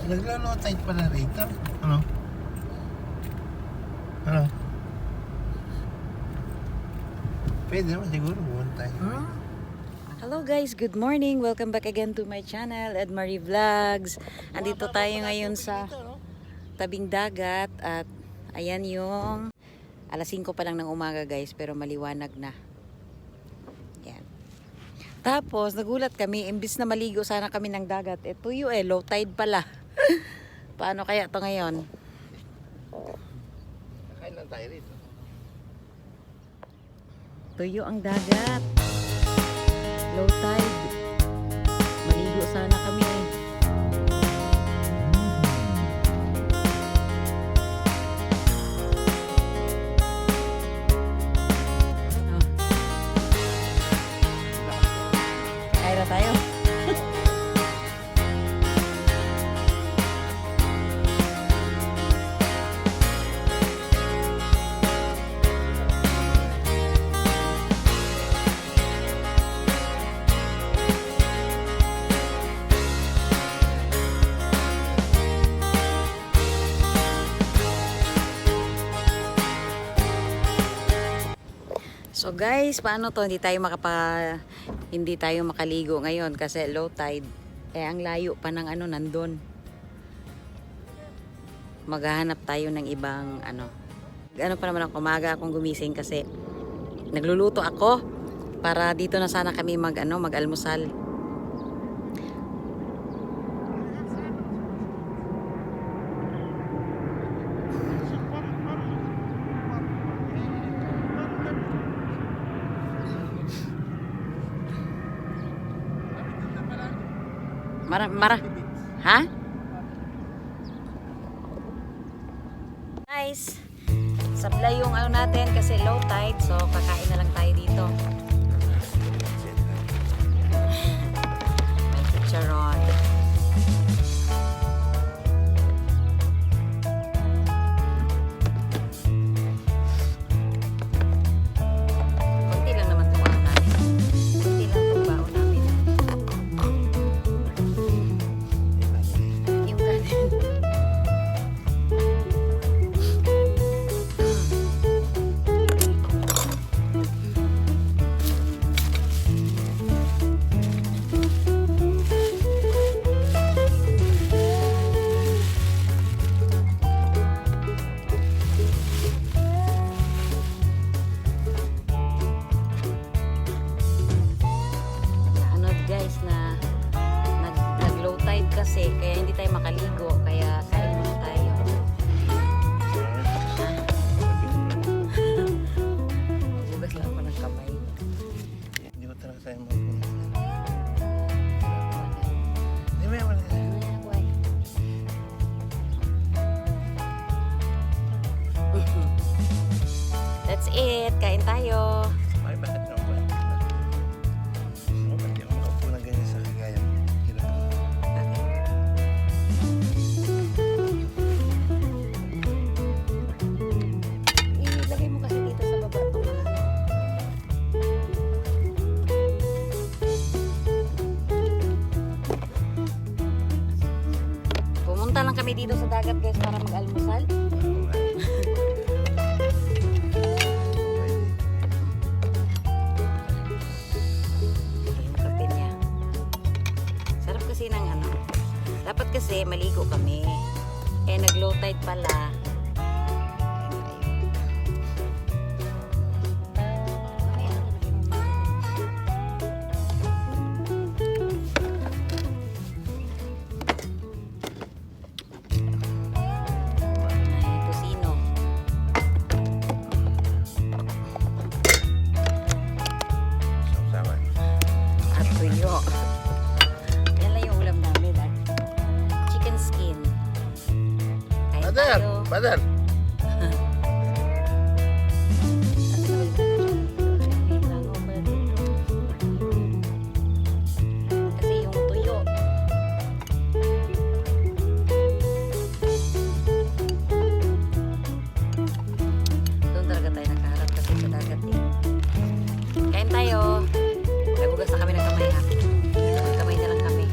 Naglo-low tide pala rito. Ano? Ano? Pwede naman siguro pumunta tayo. Hello guys, good morning. Welcome back again to my channel, Ed Marie Vlogs. Andito tayo ngayon sa tabing dagat at ayan yung alas 5 pa lang ng umaga guys, pero maliwanag na. Yan. Tapos nagulat kami, imbis na maligo sana kami ng dagat, tuyo low tide pala. Paano kaya to ngayon? Kakain lang tayo rito. Tuyo ang dagat. Low tide. Maligo sana kami Kaya na tayo. So guys, paano to? Hindi tayo makaligo ngayon kasi low tide. Ang layo pa ng nandun. Maghahanap tayo ng ibang pa naman ako, umaga akong gumising kasi nagluluto ako para dito na sana kami mag-almusal. Ha? Guys, sablay yung natin kasi low tide, so kakain na lang tayo dito. May chicharon. Konti lang naman itong namin. Konti lang itong baon namin. Yung kanin. Guys na nag-low tide kasi kaya hindi tayo makaligo kaya kain muna tayo. Bugas lang ako ng kamay. Hindi ko talaga tayo magpunta. Hindi mo yaman. That's it. Kain tayo. Ay, bakit naman ba? Hindi ako makaupo na ganyan sa kagaya. Hirap. Ilagay mo kasi dito sa baba itong mga Pumunta lang kami dito sa dagat guys para mag-almusal. Yung kape niya. Sarap kasi ng Dapat kasi maligo kami. Nag-low tide pala. Yan lang yung ulam namin chicken skin. Kain tayo. Badal! Kasi yung tuyo. Doon talaga tayo nakaharap kasi sa dagat Kain tayo. Nagugas na kami ng kamay ha. Kamay na lang kami.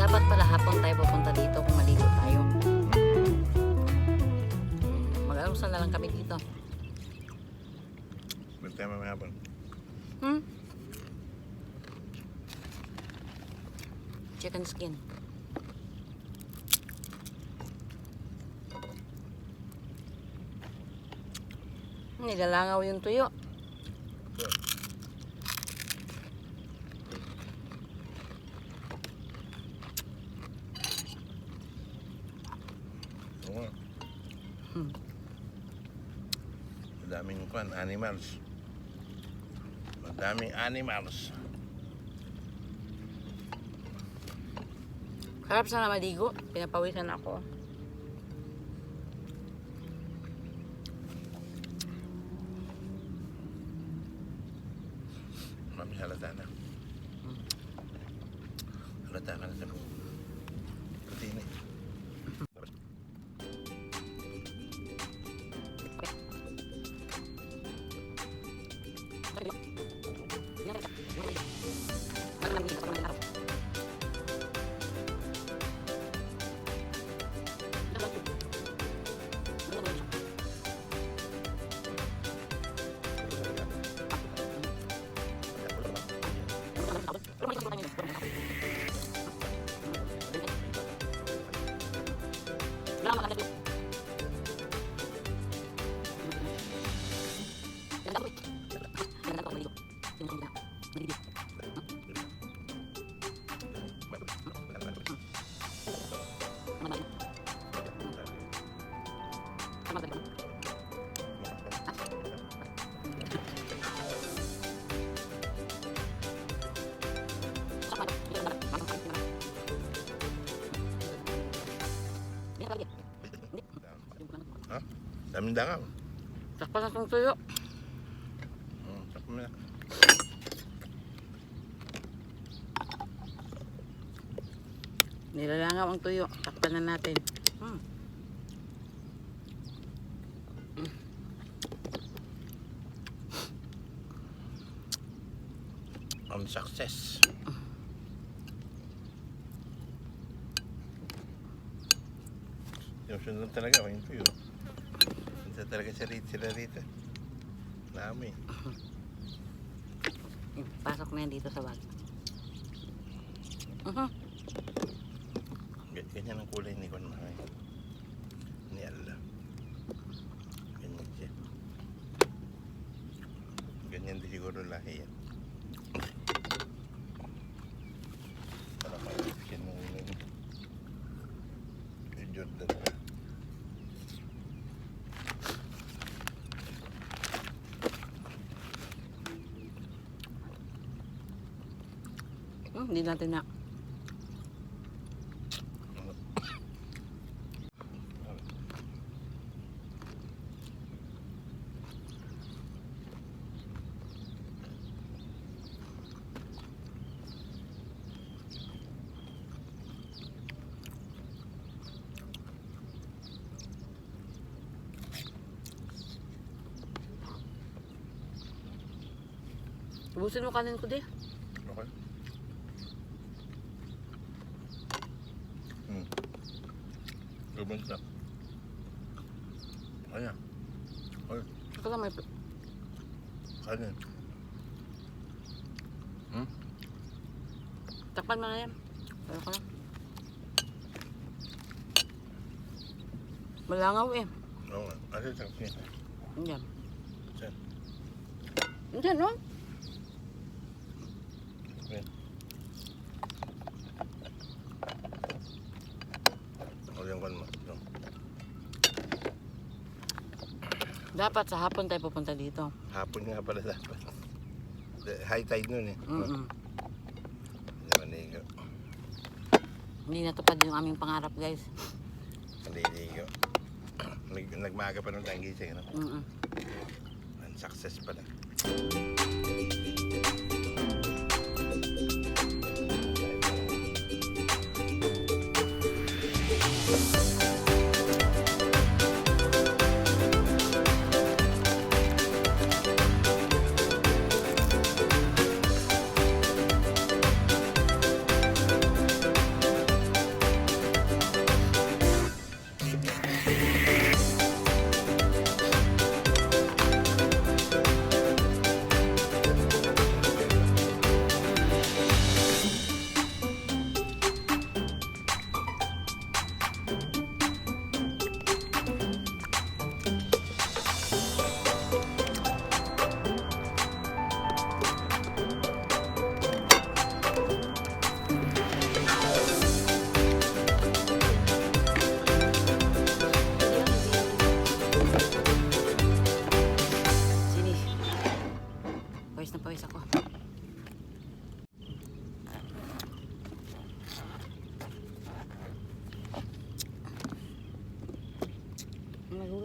Dapat pala hapon tayo pupunta dito kung maligo tayo. Mag-almusal na lang kami dito. Ba't tayo mamaya hapon? Chicken skin. Nilalangaw yung tuyo. Oo nga. Madaming animals. Madaming animals. Harap sana maligo. Pinapawisan ako. Mami, halata na. Halata ka na sa buong. Puti na eh. Ha? Daming dangaw. Takpan na itong tuyo. Takpan mo na. Nilalangaw ang tuyo. Takpan na natin. On success. Sinusunod talaga ako yung tuyo. Punta talaga sila rito. Dami. Pasok na yan dito sa bag. Ganyan ang kulay ni Juan Mahay. Ni Allah. Ganyan siya. Ganyan din siguro lahi yan. Para ma-option mo yun. Kay Jordan. Hindi natin na. Ubusin mo kanin ko di. Okay. Gumanda. Ayan. Ay, Ito lang may... kanin. Takpan mo na yan. Ano ka lang. Malangaw eh. Oo nga. Ano yung sakit niya? Diyan. Saan? Diyan, no? Ayan. O yung kan mo. Ito. Dapat sa hapon tayo pupunta dito. Hapon nga pala dapat. High tide nun eh. Naligo. Hindi natupad yung aming pangarap, guys. Naliligo. Nagmaga pa nung tayong gising. No? Success pala.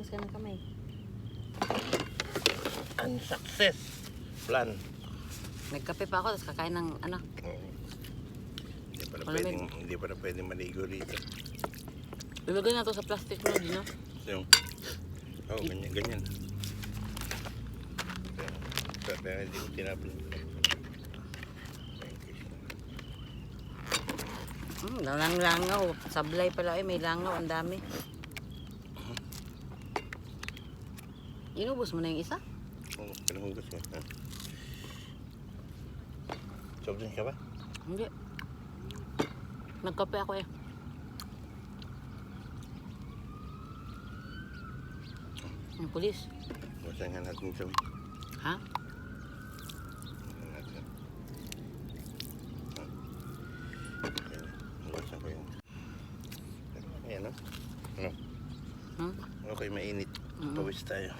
Hugas ka ng kamay. Unsuccess plan. Nagkape pa ako, tapos kakain ng ano. Oo. Malamig. Hindi pa na pwedeng maligo rito. Ilagay na to sa plastic mo, di na? So, oh, ganyan. Kaya hindi ko tinapon. Langaw. Sablay pala may langaw, ang dami. Inubos mo na yung isa? Oo, pinahugas ko. Sob din ka ba? Hindi. Nagkape ako eh. Yung pulis. Wasan nga natin ito. Ha? Wasan ko yung... Ayan, no? Ano? Hmm? Okay, mainit. Pawis tayo.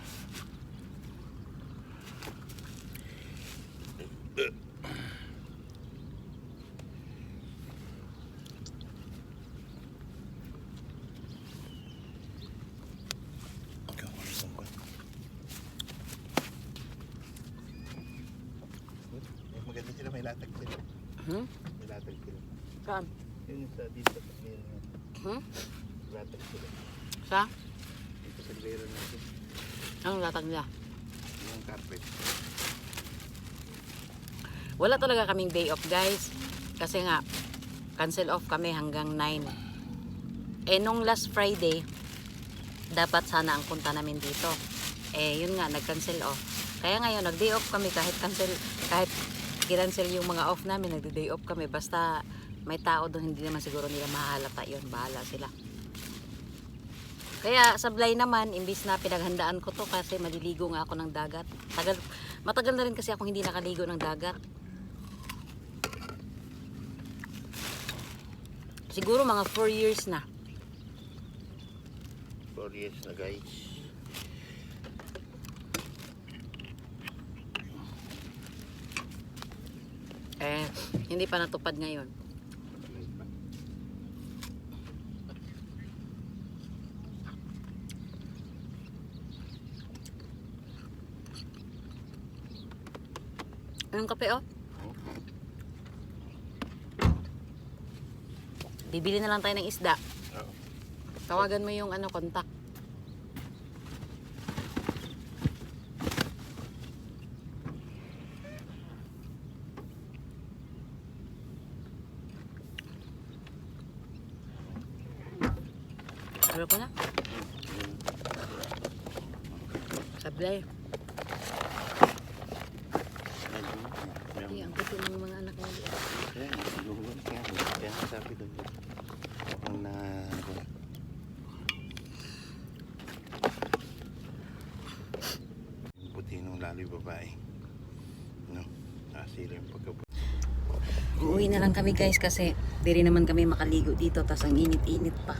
Maganda sila, may latag sila. May latag sila. Saan? Yun sa dito. Latag sila. Sa? Dito sa libero natin. Anong latag nila? Yung carpet. Wala talaga kaming day off guys. Kasi nga, cancel off kami hanggang 9. Eh nung last Friday, dapat sana ang punta namin dito. Eh yun nga, nag-cancel off. Kaya ngayon, nag-day off kami kahit i-cancel yung mga off namin, nag-day off kami. Basta may tao doon, hindi naman siguro nila mahalata yun. Bahala sila. Kaya sablay naman, imbis na pinaghandaan ko to kasi maliligo nga ako ng dagat. Matagal na rin kasi ako hindi nakaligo ng dagat. Siguro mga 4 years na. 4 years na guys. Eh, hindi pa natupad ngayon. Anong kape oh? Bibili na lang tayo ng isda. Oo. Tawagan mo yung ano, contact. Ano ko na? Sablay. Hindi, ang puto ng mga anak mo. Kaya sabi doon. Ang na... Yung puti nung lalo yung babae. No? Nasira yung pagkaputi. Uuwi na lang kami guys kasi di rin naman kami makaligo dito. Tas ang init-init pa.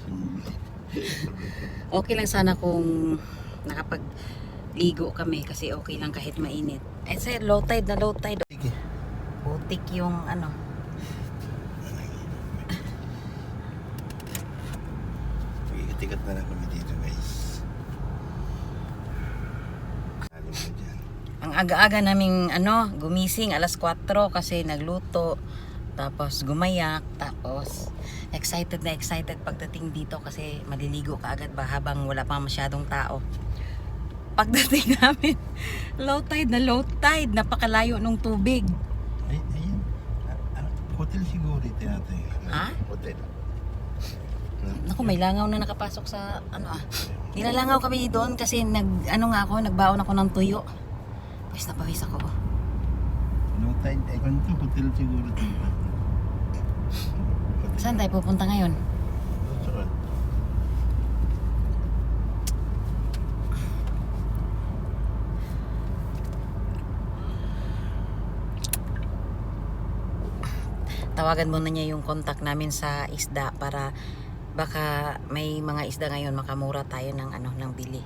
Okay lang sana kung nakapag-ligo kami kasi okay lang kahit mainit. Eh sir, low tide na low tide. Sige. Putik yung ano. Tikat na lang kami dito guys. Salim mo dyan. Ang aga-aga naming ano, gumising alas 4 kasi nagluto. Tapos gumayak. Tapos excited na excited pagdating dito kasi maliligo ka agad ba habang wala pang masyadong tao. Pagdating namin, low tide. Napakalayo nung tubig. Ay, ayun. Hotel siguro ito natin. Ha? Hotel. Naku, may langaw na nakapasok sa ano ah. Nilalangaw kami doon kasi nagbaon ako ng tuyo. Pawis na pawis ako. No tide. Eh, kung ito, hotel siguro ito. Saan tayo pupunta ngayon? Saan? Tawagan muna niya yung contact namin sa isda para baka may mga isda ngayon makamura tayo ng ng bili.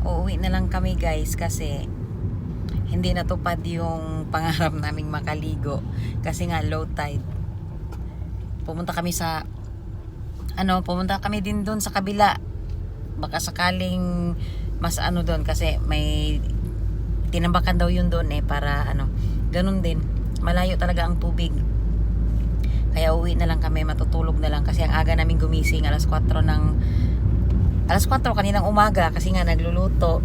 Uuwi na lang kami guys kasi hindi natupad yung pangarap naming makaligo kasi nga low tide. Pumunta kami din doon sa kabila. Baka sakaling mas ano doon kasi may tinambakan daw yun doon para ano, ganun din. Malayo talaga ang tubig. Kaya uwi na lang kami, matutulog na lang kasi ang aga namin gumising alas 4 kaninang umaga kasi nga nagluluto.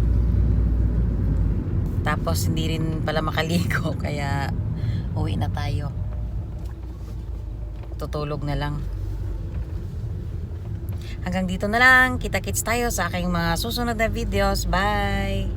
Tapos hindi rin pala makaligo kaya uwi na tayo. Tutulog na lang. Hanggang dito na lang. Kita-kits tayo sa aking mga susunod na videos. Bye!